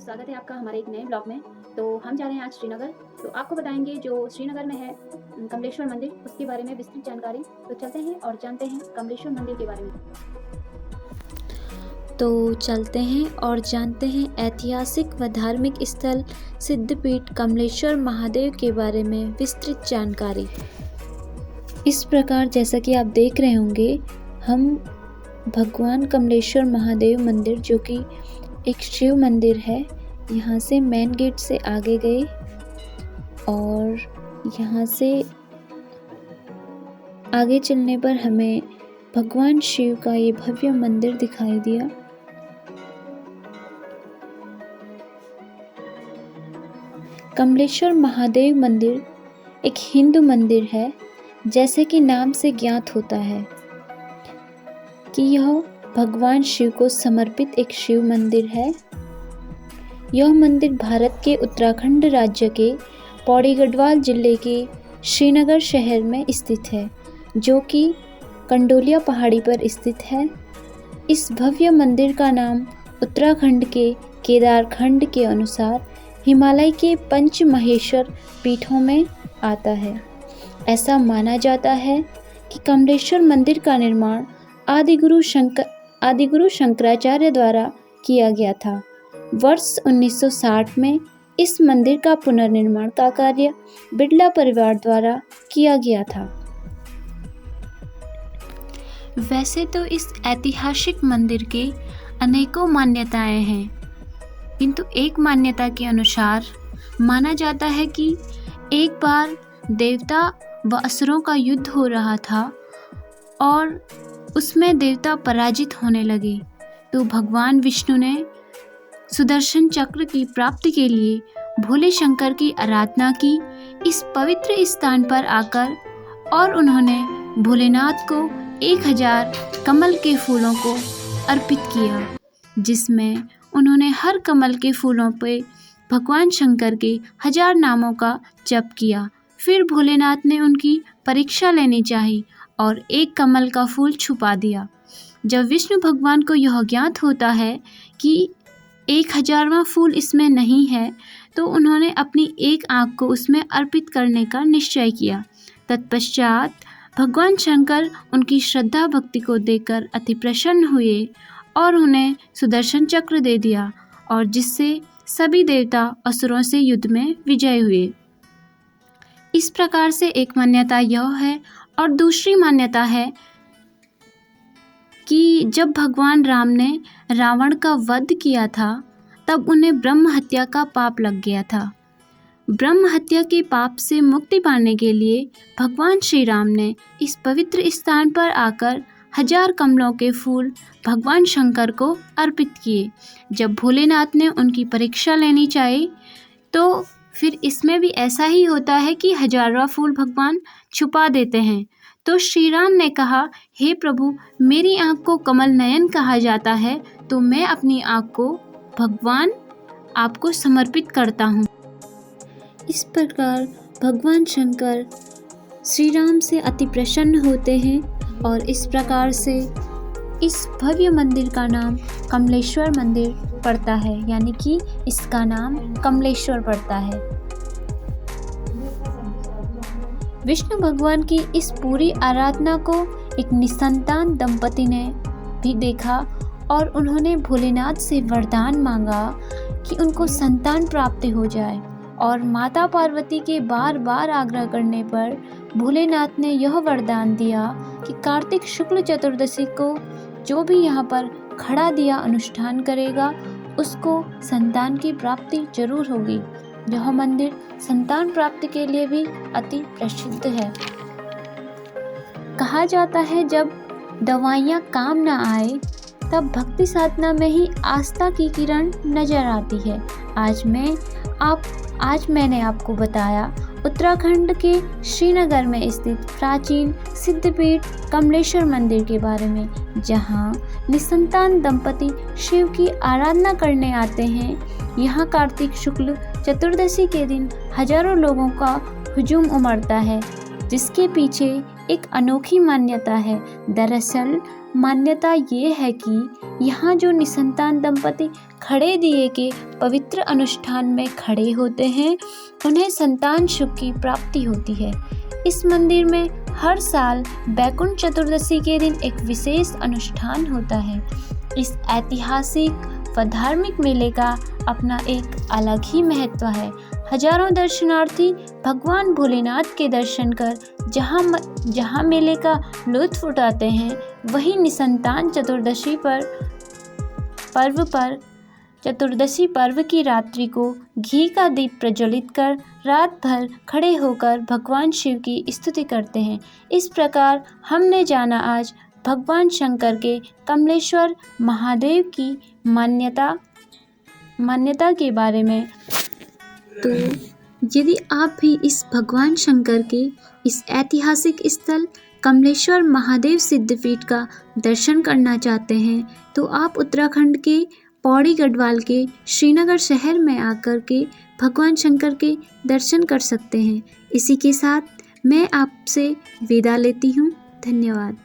स्वागत है आपका हमारे एक नए ब्लॉग में। तो हम जा रहे हैं आज श्रीनगर। तो आपको बताएंगे जो श्रीनगर में है कमलेश्वर मंदिर, उसके बारे में विस्तृत जानकारी। तो चलते हैं और जानते हैं कमलेश्वर मंदिर के बारे में। तो चलते हैं और जानते हैं ऐतिहासिक व धार्मिक स्थल सिद्धपीठ कमलेश्वर महादेव के बारे में विस्तृत जानकारी। इस प्रकार जैसा कि आप देख रहे होंगे, हम भगवान कमलेश्वर महादेव मंदिर, जो कि एक शिव मंदिर है, यहाँ से मेन गेट से आगे गए और यहाँ से आगे चलने पर हमें भगवान शिव का ये भव्य मंदिर दिखाई दिया। कमलेश्वर महादेव मंदिर एक हिंदू मंदिर है, जैसे कि नाम से ज्ञात होता है कि यह भगवान शिव को समर्पित एक शिव मंदिर है। यह मंदिर भारत के उत्तराखंड राज्य के पौड़ी गढ़वाल जिले के श्रीनगर शहर में स्थित है, जो कि कंडोलिया पहाड़ी पर स्थित है। इस भव्य मंदिर का नाम उत्तराखंड के केदारखंड के अनुसार हिमालय के पंच महेश्वर पीठों में आता है। ऐसा माना जाता है कि कमलेश्वर मंदिर का निर्माण आदिगुरु शंकराचार्य द्वारा किया गया था। वर्ष 1960 में इस मंदिर का पुनर्निर्माण का कार्य बिड़ला परिवार द्वारा किया गया था। वैसे तो इस ऐतिहासिक मंदिर के अनेकों मान्यताएं हैं, किंतु एक मान्यता के अनुसार माना जाता है कि एक बार देवता व असुरों का युद्ध हो रहा था और उसमें देवता पराजित होने लगे, तो भगवान विष्णु ने सुदर्शन चक्र की प्राप्ति के लिए भोले शंकर की आराधना की इस पवित्र स्थान पर आकर, और उन्होंने भोलेनाथ को 1000 कमल के फूलों को अर्पित किया, जिसमें उन्होंने हर कमल के फूलों पे भगवान शंकर के 1000 नामों का जप किया। फिर भोलेनाथ ने उनकी परीक्षा लेनी चाहिए और एक कमल का फूल छुपा दिया। जब विष्णु भगवान को यह ज्ञात होता है कि 1000वां फूल इसमें नहीं है, तो उन्होंने अपनी एक आँख को उसमें अर्पित करने का निश्चय किया। तत्पश्चात भगवान शंकर उनकी श्रद्धा भक्ति को देखकर अति प्रसन्न हुए और उन्हें सुदर्शन चक्र दे दिया, और जिससे सभी देवता असुरों से युद्ध में विजय हुए। इस प्रकार से एक मान्यता यह है, और दूसरी मान्यता है कि जब भगवान राम ने रावण का वध किया था, तब उन्हें ब्रह्म हत्या का पाप लग गया था। ब्रह्म हत्या के पाप से मुक्ति पाने के लिए भगवान श्री राम ने इस पवित्र स्थान पर आकर 1000 कमलों के फूल भगवान शंकर को अर्पित किए। जब भोलेनाथ ने उनकी परीक्षा लेनी चाहिए, तो फिर इसमें भी ऐसा ही होता है कि 1000वां फूल भगवान छुपा देते हैं। तो श्री राम ने कहा, हे प्रभु, मेरी आँख को कमल नयन कहा जाता है, तो मैं अपनी आँख को भगवान आपको समर्पित करता हूँ। इस प्रकार भगवान शंकर श्री राम से अति प्रसन्न होते हैं, और इस प्रकार से इस भव्य मंदिर का नाम कमलेश्वर मंदिर पड़ता है, यानी कि इसका नाम कमलेश्वर पड़ता है। विष्णु भगवान की इस पूरी आराधना को एक निसंतान दंपति ने भी देखा, और उन्होंने भोलेनाथ से वरदान मांगा कि उनको संतान प्राप्ति हो जाए। और माता पार्वती के बार बार आग्रह करने पर भोलेनाथ ने यह वरदान दिया कि कार्तिक शुक्ल चतुर्दशी को जो भी यहाँ पर खड़ा दिया अनुष्ठान करेगा, उसको संतान की प्राप्ति जरूर होगी। यह मंदिर संतान प्राप्ति के लिए भी अति प्रसिद्ध है। कहा जाता है, जब दवाइयाँ काम न आए, तब भक्ति साधना में ही आस्था की किरण नजर आती है। आज मैंने आपको बताया उत्तराखंड के श्रीनगर में स्थित प्राचीन सिद्धपीठ कमलेश्वर मंदिर के बारे में, जहां निसंतान दंपति शिव की आराधना करने आते हैं। यहाँ कार्तिक शुक्ल चतुर्दशी के दिन हजारों लोगों का हुजूम उमड़ता है, जिसके पीछे एक अनोखी मान्यता है। दरअसल मान्यता ये है कि यहाँ जो निसंतान दंपति खड़े दिए के पवित्र अनुष्ठान में खड़े होते हैं, उन्हें संतान सुख की प्राप्ति होती है। इस मंदिर में हर साल बैकुंठ चतुर्दशी के दिन एक विशेष अनुष्ठान होता है। इस ऐतिहासिक व धार्मिक मेले का अपना एक अलग ही महत्व है। हजारों दर्शनार्थी भगवान भोलेनाथ के दर्शन कर जहाँ मेले का लुत्फ उठाते हैं, वहीं निसंतान चतुर्दशी पर्व की रात्रि को घी का दीप प्रज्वलित कर रात भर खड़े होकर भगवान शिव की स्तुति करते हैं। इस प्रकार हमने जाना आज भगवान शंकर के कमलेश्वर महादेव की मान्यता के बारे में। तो यदि आप भी इस भगवान शंकर के इस ऐतिहासिक स्थल कमलेश्वर महादेव सिद्धपीठ का दर्शन करना चाहते हैं, तो आप उत्तराखंड के पौड़ी गढ़वाल के श्रीनगर शहर में आकर के भगवान शंकर के दर्शन कर सकते हैं। इसी के साथ मैं आपसे विदा लेती हूँ। धन्यवाद।